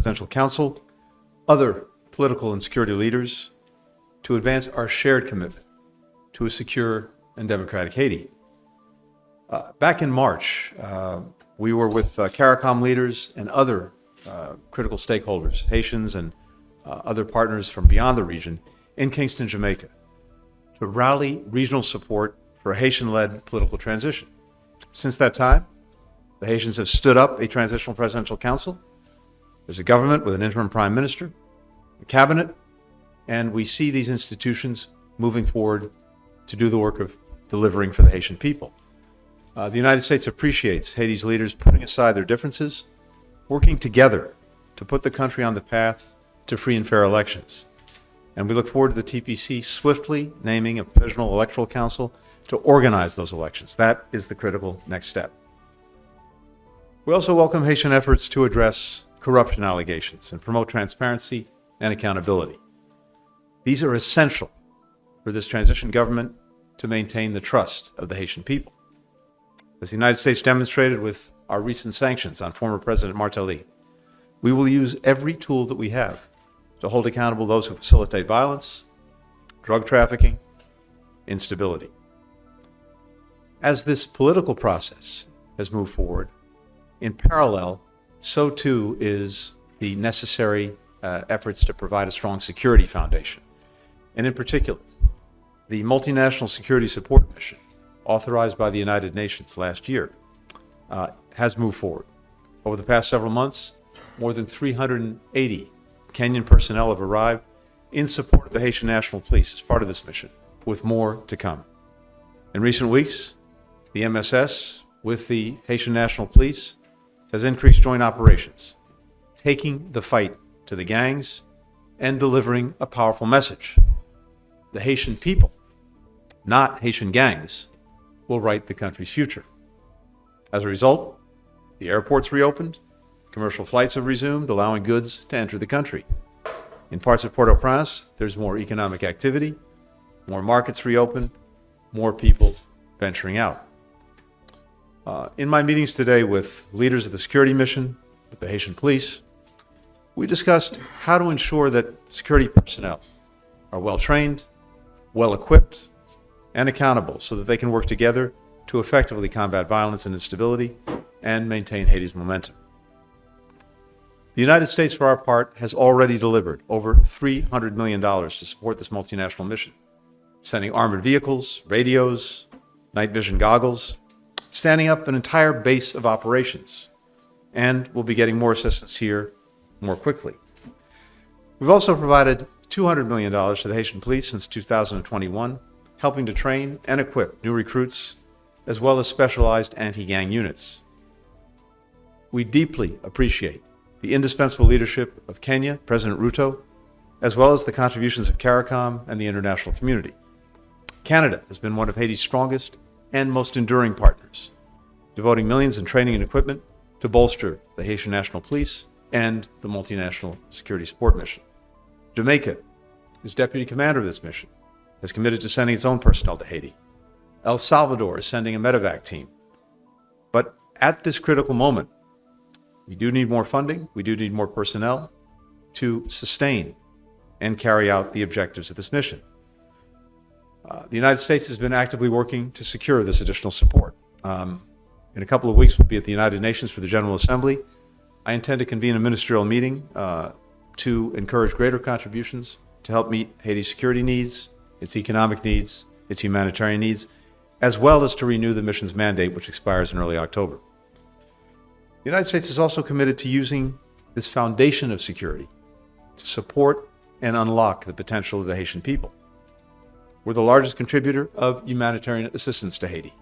Presidential Council, other political and security leaders, to advance our shared commitment to a secure and democratic Haiti. Back in March, we were with CARICOM leaders and other critical stakeholders, Haitians and other partners from beyond the region, in Kingston, Jamaica, to rally regional support for a Haitian-led political transition. Since that time, the Haitians have stood up a transitional presidential council. There's a government with an interim prime minister, a cabinet, and we see these institutions moving forward to do the work of delivering for the Haitian people. The United States appreciates Haiti's leaders putting aside their differences, working together to put the country on the path to free and fair elections. And we look forward to the TPC swiftly naming a provisional electoral council to organize those elections. That is the critical next step. We also welcome Haitian efforts to address corruption allegations and promote transparency and accountability. These are essential for this transition government to maintain the trust of the Haitian people. As the United States demonstrated with our recent sanctions on former President Martelly, we will use every tool that we have to hold accountable those who facilitate violence, drug trafficking, instability. As this political process has moved forward, in parallel, so too is the necessary efforts to provide a strong security foundation. And in particular, the multinational security support mission, authorized by the United Nations last year, has moved forward. Over the past several months, more than 380 Kenyan personnel have arrived in support of the Haitian National Police as part of this mission, with more to come. In recent weeks, the MSS with the Haitian National Police has increased joint operations, taking the fight to the gangs and delivering a powerful message. The Haitian people, not Haitian gangs, will write the country's future. As a result, the airports reopened, commercial flights have resumed, allowing goods to enter the country. In parts of Port-au-Prince, there's more economic activity, more markets reopened, more people venturing out. In my meetings today with leaders of the security mission, with the Haitian police, we discussed how to ensure that security personnel are well-trained, well-equipped, and accountable so that they can work together to effectively combat violence and instability and maintain Haiti's momentum. The United States, for our part, has already delivered over $300 million to support this multinational mission, sending armored vehicles, radios, night vision goggles, standing up an entire base of operations, and we'll be getting more assistance here more quickly. We've also provided $200 million to the Haitian police since 2021, helping to train and equip new recruits, as well as specialized anti-gang units. We deeply appreciate the indispensable leadership of Kenya, President Ruto, as well as the contributions of CARICOM and the international community. Canada has been one of Haiti's strongest and most enduring partners, devoting millions in training and equipment to bolster the Haitian National Police and the multinational security support mission. Jamaica, who's deputy commander of this mission, has committed to sending its own personnel to Haiti. El Salvador is sending a medevac team. But at this critical moment, we do need more funding, we do need more personnel to sustain and carry out the objectives of this mission. The United States has been actively working to secure this additional support. In a couple of weeks, we'll be at the United Nations for the General Assembly. I intend to convene a ministerial meeting to encourage greater contributions to help meet Haiti's security needs, its economic needs, its humanitarian needs, as well as to renew the mission's mandate, which expires in early October. The United States is also committed to using this foundation of security to support and unlock the potential of the Haitian people. We're the largest contributor of humanitarian assistance to Haiti.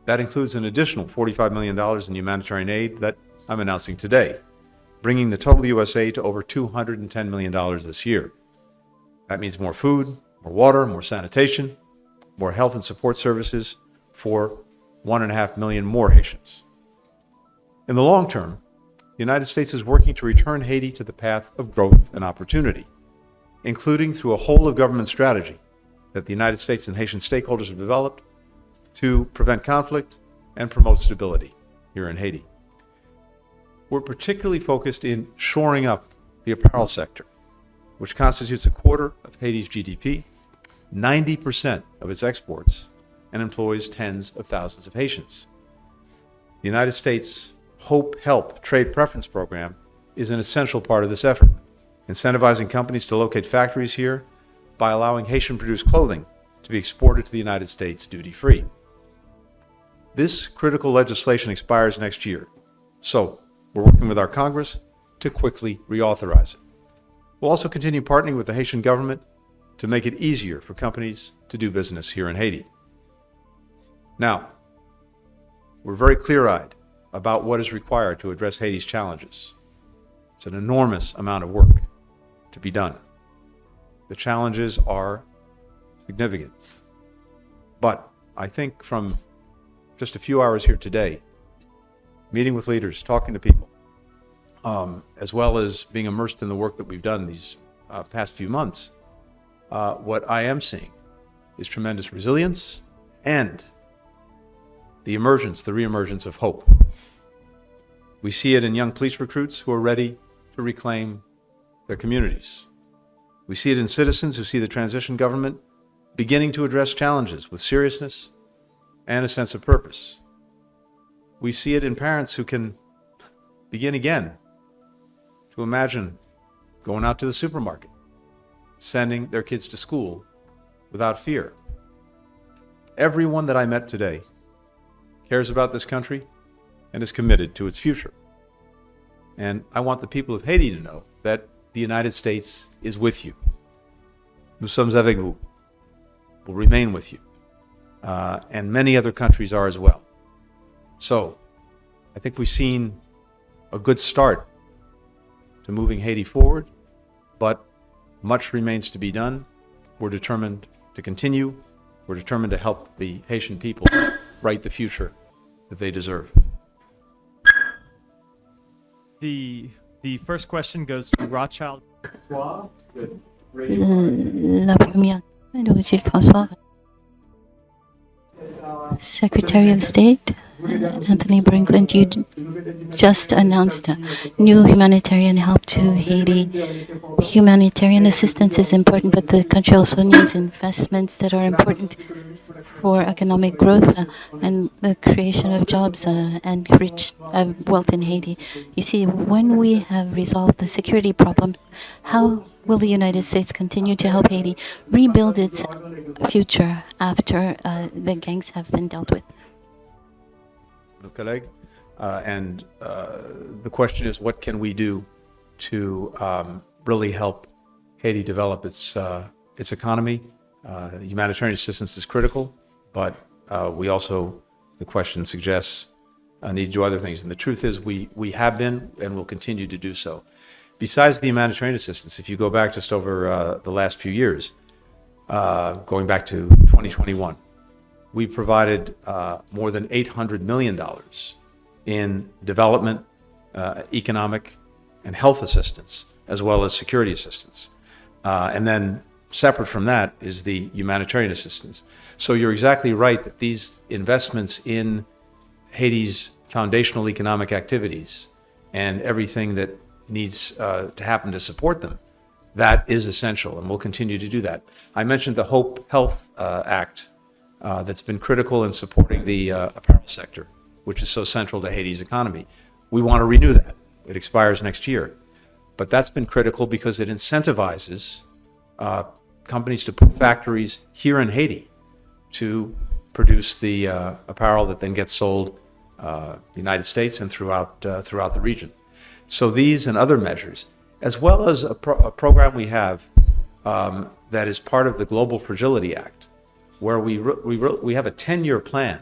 That includes an additional $45 million in humanitarian aid that I'm announcing today, bringing the total U.S. aid to over $210 million this year. That means more food, more water, more sanitation, more health and support services for 1.5 million more Haitians. In the long term, the United States is working to return Haiti to the path of growth and opportunity, including through a whole-of-government strategy that the United States and Haitian stakeholders have developed to prevent conflict and promote stability here in Haiti. we're particularly focused in shoring up the apparel sector, which constitutes a quarter of Haiti's GDP, 90% of its exports, and employs tens of thousands of Haitians. The United States Hope Help Trade Preference Program is an essential part of this effort, incentivizing companies to locate factories here by allowing Haitian-produced clothing to be exported to the United States duty-free. This critical legislation expires next year, so we're working with our Congress to quickly reauthorize it. We'll also continue partnering with the Haitian government to make it easier for companies to do business here in Haiti. Now, we're very clear-eyed about what is required to address Haiti's challenges. It's an enormous amount of work to be done. The challenges are significant. But I think from just a few hours here today, meeting with leaders, talking to people, as well as being immersed in the work that we've done these past few months, what I am seeing is tremendous resilience and the reemergence of hope. We see it in young police recruits who are ready to reclaim their communities. We see it in citizens who see the transition government beginning to address challenges with seriousness and a sense of purpose. We see it in parents who can begin again to imagine going out to the supermarket, sending their kids to school without fear. Everyone that I met today cares about this country and is committed to its future. And I want the people of Haiti to know that the United States is with you. Nous sommes avec vous. We'll remain with you. And many other countries are as well. So I think we've seen a good start to moving Haiti forward, but much remains to be done. We're determined to continue. We're determined to help the Haitian people write the future that they deserve. The first question goes to Rothschild. La première, donc Gilles François, Secretary of State, Antony Blinken, you just announced new humanitarian help to Haiti. Humanitarian assistance is important, but the country also needs investments that are important for economic growth and the creation of jobs and rich wealth in Haiti. You see, when we have resolved the security problem, how will the United States continue to help Haiti rebuild its future after the gangs have been dealt with? Colleague, and the question is, what can we do to really help Haiti develop its economy? Humanitarian assistance is critical, but we also, the question suggests, need to do other things. And the truth is, we have been and will continue to do so. Besides the humanitarian assistance, if you go back just over the last few years, going back to 2021, we provided more than $800 million in development, economic, and health assistance, as well as security assistance. And then separate from that is the humanitarian assistance. So you're exactly right that these investments in Haiti's foundational economic activities and everything that needs to happen to support them, that is essential, and we'll continue to do that. I mentioned the Hope Health Act that's been critical in supporting the apparel sector, which is so central to Haiti's economy. We want to renew that. It expires next year. But that's been critical because it incentivizes companies to put factories here in Haiti to produce the apparel that then gets sold the United States and throughout the region. So these and other measures, as well as a program we have that is part of the Global Fragility Act, where we have a 10-year plan,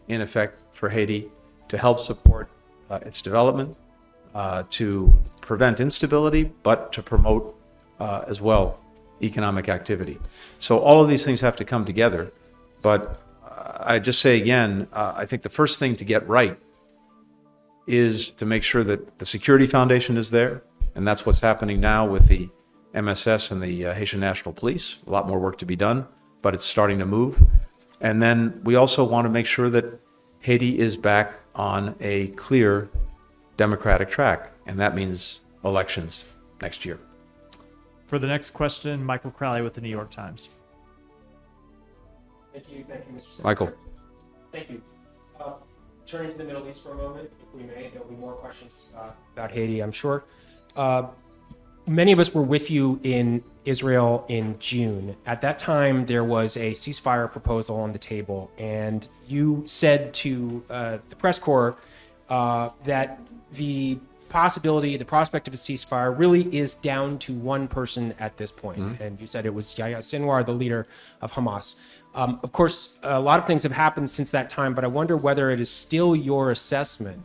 in effect, for Haiti to help support its development, to prevent instability, but to promote as well economic activity. So all of these things have to come together. But I just say again, I think the first thing to get right is to make sure that the security foundation is there, and that's what's happening now with the MSS and the Haitian National Police. A lot more work to be done, but it's starting to move. And then we also want to make sure that Haiti is back on a clear democratic track, and that means elections next year. For the next question, Michael Crowley with the New York Times. Thank you, Mr. Senator. Michael. Thank you. Turning to the Middle East for a moment, if we may, there'll be more questions about Haiti, I'm sure. Many of us were with you in Israel in June. At that time, there was a ceasefire proposal on the table, and you said to the press corps that the prospect of a ceasefire really is down to one person at this point. Mm-hmm. And you said it was Yahya Sinwar, the leader of Hamas. Of course, a lot of things have happened since that time, but I wonder whether it is still your assessment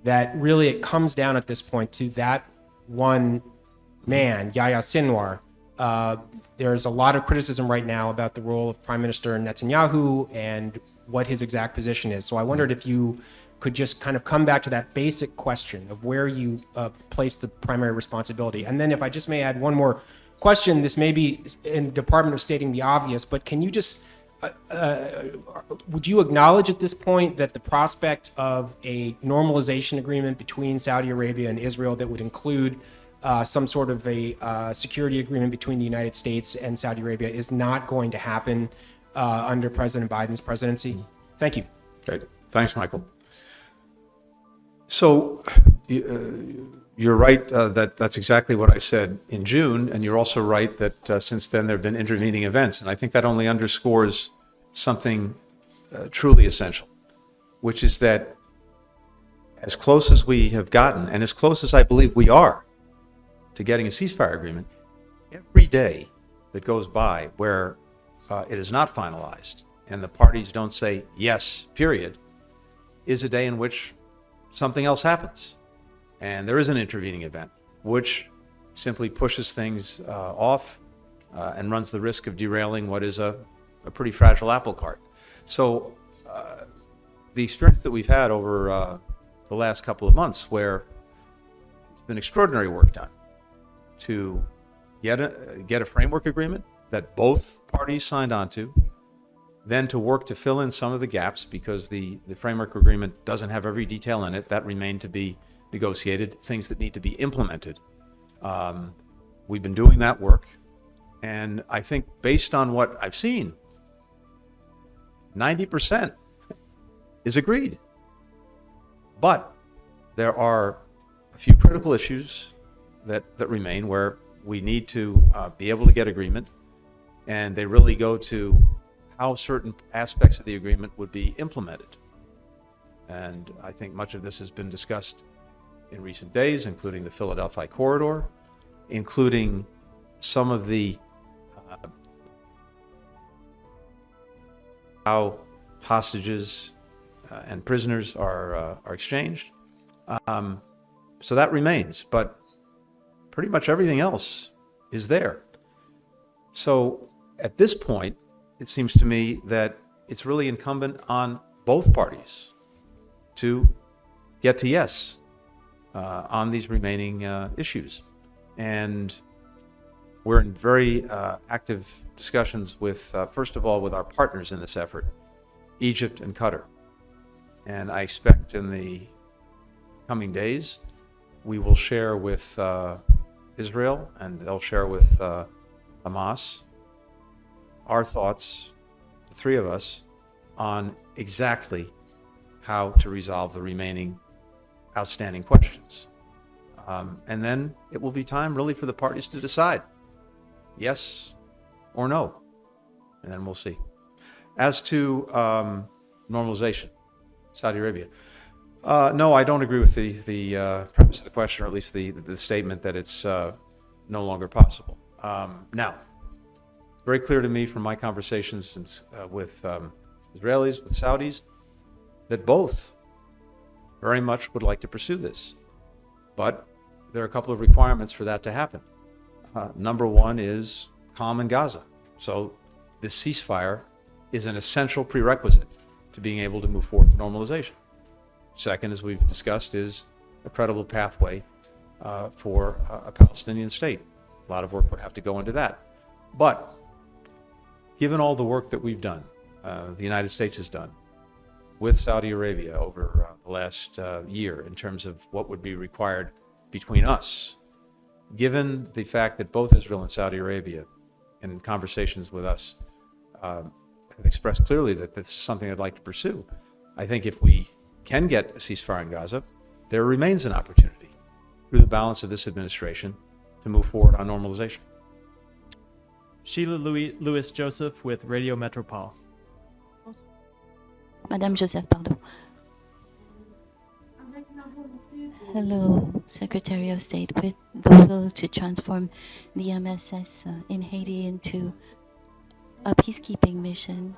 that really it comes down at this point to that one man, Yahya Sinwar. There's a lot of criticism right now about the role of Prime Minister Netanyahu and what his exact position is. So I wondered if you could just kind of come back to that basic question of where you place the primary responsibility. And then if I just may add one more question, this may be in the Department of stating the obvious, but can you just, would you acknowledge at this point that the prospect of a normalization agreement between Saudi Arabia and Israel that would include some sort of a security agreement between the United States and Saudi Arabia is not going to happen under President Biden's presidency? Thank you. Okay. Thanks, Michael. So you're right that's exactly what I said in June, and you're also right that since then there have been intervening events, and I think that only underscores something truly essential, which is that as close as we have gotten, and as close as I believe we are to getting a ceasefire agreement, every day that goes by where it is not finalized and the parties don't say yes, period, is a day in which something else happens. And there is an intervening event, which simply pushes things off and runs the risk of derailing what is a pretty fragile apple cart. So the experience that we've had over the last couple of months, where there's been extraordinary work done to get a framework agreement that both parties signed on to, then to work to fill in some of the gaps because the framework agreement doesn't have every detail in it. That remain to be negotiated, things that need to be implemented. We've been doing that work, and I think based on what I've seen, 90% is agreed. But there are a few critical issues that remain where we need to be able to get agreement, and they really go to how certain aspects of the agreement would be implemented. And I think much of this has been discussed in recent days, including the Philadelphia corridor, including some of the how hostages and prisoners are exchanged. So that remains, but pretty much everything else is there. So at this point, it seems to me that it's really incumbent on both parties to get to yes on these remaining issues. And we're in very active discussions with, first of all, with our partners in this effort, Egypt and Qatar. And I expect in the coming days, we will share with Israel, and they'll share with Hamas, our thoughts, the three of us, on exactly how to resolve the remaining outstanding questions. And then it will be time really for the parties to decide yes or no. And then we'll see. As to normalization, Saudi Arabia. No, I don't agree with the premise of the question, or at least the statement that it's no longer possible. Now, it's very clear to me from my conversations with Israelis, with Saudis, that both very much would like to pursue this. But there are a couple of requirements for that to happen. Number one is calm in Gaza. So this ceasefire is an essential prerequisite to being able to move forward to normalization. Second, as we've discussed, is a credible pathway for a Palestinian state. A lot of work would have to go into that. But given all the work that we've done, the United States has done with Saudi Arabia over the last year in terms of what would be required between us, given the fact that both Israel and Saudi Arabia, in conversations with us, have expressed clearly that this is something I'd like to pursue. I think if we can get a ceasefire in Gaza, there remains an opportunity through the balance of this administration to move forward on normalization. Sheila Lewis Joseph with Radio Metropole. Madame Joseph, pardon. Hello, Secretary of State. With the will to transform the MSS in Haiti into a peacekeeping mission,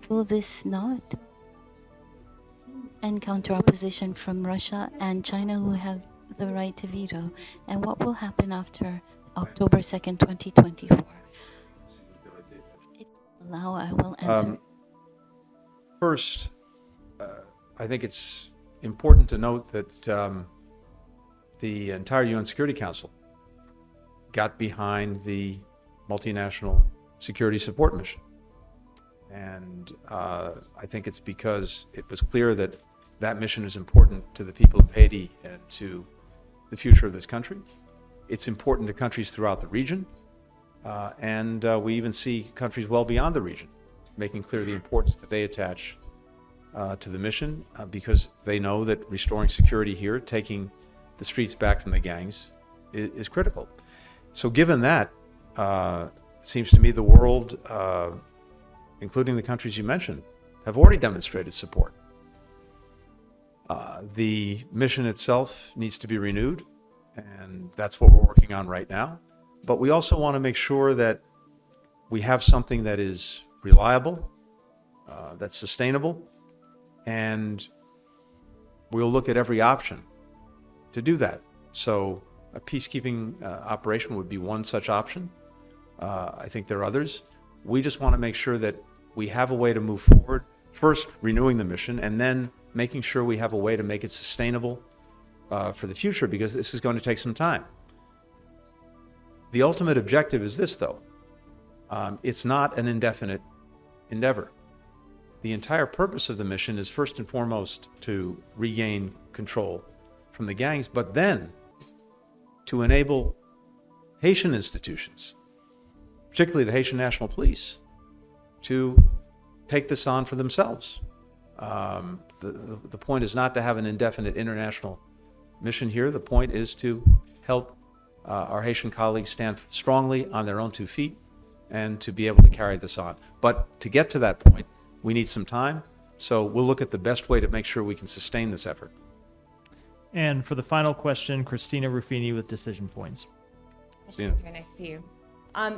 will this not encounter opposition from Russia and China, who have the right to veto? And what will happen after October 2nd, 2024? I will answer. First, I think it's important to note that the entire UN Security Council got behind the multinational security support mission. And I think it's because it was clear that that mission is important to the people of Haiti and to the future of this country. It's important to countries throughout the region. And we even see countries well beyond the region making clear the importance that they attach to the mission because they know that restoring security here, taking the streets back from the gangs, is critical. So given that, it seems to me the world, including the countries you mentioned, have already demonstrated support. The mission itself needs to be renewed, and that's what we're working on right now. But we also want to make sure that we have something that is reliable, that's sustainable, and we'll look at every option to do that. So a peacekeeping operation would be one such option. I think there are others. We just want to make sure that we have a way to move forward, first renewing the mission, and then making sure we have a way to make it sustainable for the future, because this is going to take some time. The ultimate objective is this, though. It's not an indefinite endeavor. The entire purpose of the mission is first and foremost to regain control from the gangs, but then to enable Haitian institutions, particularly the Haitian National Police, to take this on for themselves. The point is not to have an indefinite international mission here. The point is to help our Haitian colleagues stand strongly on their own 2 feet and to be able to carry this on. But to get to that point, we need some time. So we'll look at the best way to make sure we can sustain this effort. And for the final question, Christina Ruffini with Decision Points. Christina. Very nice to see you.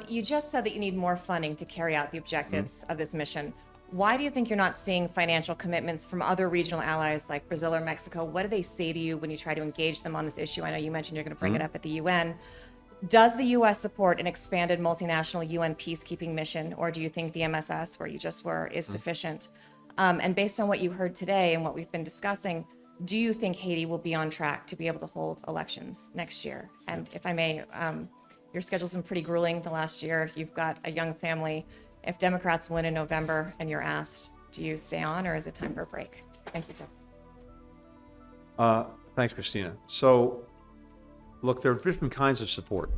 You just said that you need more funding to carry out the objectives of this mission. Why do you think you're not seeing financial commitments from other regional allies like Brazil or Mexico? What do they say to you when you try to engage them on this issue? I know you mentioned you're going to bring it up at the UN. Does the U.S. support an expanded multinational UN peacekeeping mission, or do you think the MSS, where you just were, is sufficient? And based on what you heard today and what we've been discussing, do you think Haiti will be on track to be able to hold elections next year? And if I may, your schedule's been pretty grueling the last year. You've got a young family. If Democrats win in November and you're asked, do you stay on or is it time for a break? Thank you, sir. Thanks, Christina. So, look, there are different kinds of support,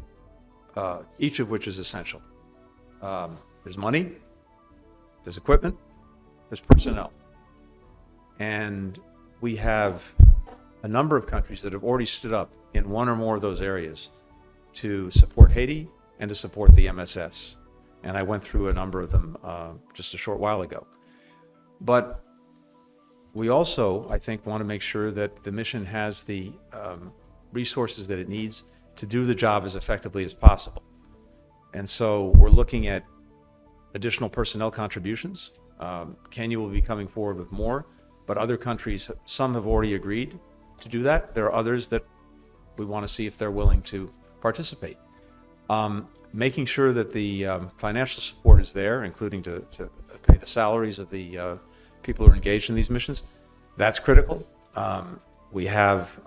each of which is essential. There's money, there's equipment, there's personnel. And we have a number of countries that have already stood up in one or more of those areas to support Haiti and to support the MSS. And I went through a number of them just a short while ago. But we also, I think, want to make sure that the mission has the resources that it needs to do the job as effectively as possible. And so we're looking at additional personnel contributions. Kenya will be coming forward with more, but other countries, some have already agreed to do that. There are others that we want to see if they're willing to participate. Making sure that the financial support is there, including to pay the salaries of the people who are engaged in these missions, that's critical. We have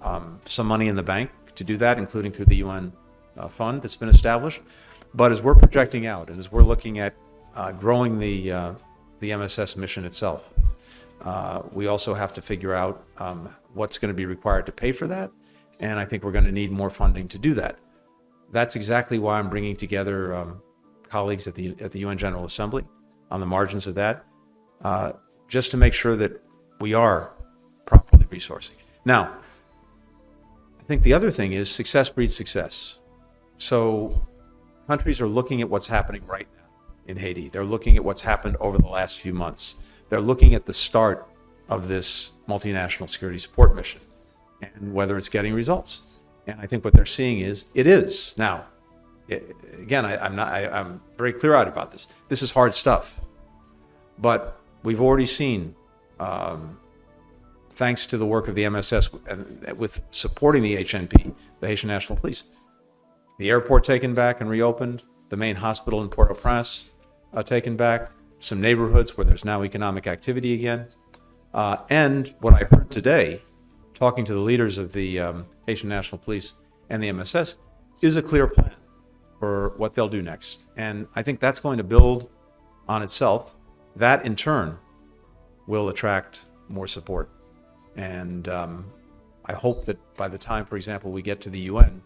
some money in the bank to do that, including through the UN fund that's been established. But as we're projecting out and as we're looking at growing the MSS mission itself, We also have to figure out what's going to be required to pay for that. And I think we're going to need more funding to do that. That's exactly why I'm bringing together colleagues at the UN General Assembly on the margins of that, just to make sure that we are properly resourcing. Now, I think the other thing is success breeds success. So countries are looking at what's happening right now in Haiti. They're looking at what's happened over the last few months. They're looking at the start of this multinational security support mission and whether it's getting results. And I think what they're seeing is it is. Now, again, I'm very clear-eyed about this. This is hard stuff. But we've already seen, thanks to the work of the MSS with supporting the HNP, the Haitian National Police, the airport taken back and reopened, the main hospital in Port-au-Prince taken back, some neighborhoods where there's now economic activity again. And what I heard today, talking to the leaders of the Haitian National Police and the MSS, is a clear plan for what they'll do next. And I think that's going to build on itself. That, in turn, will attract more support. And I hope that by the time, for example, we get to the UN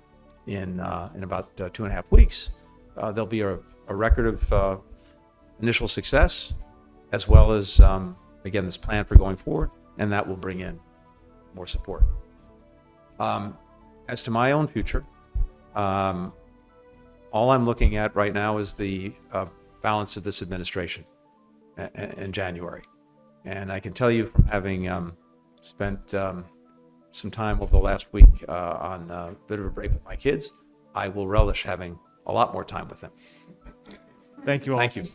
in about 2.5 weeks, there'll be a record of initial success, as well as, again, this plan for going forward, and that will bring in more support. As to my own future, all I'm looking at right now is the balance of this administration in January. And I can tell you from having spent some time over the last week on a bit of a break with my kids, I will relish having a lot more time with them. Thank you all. Thank you.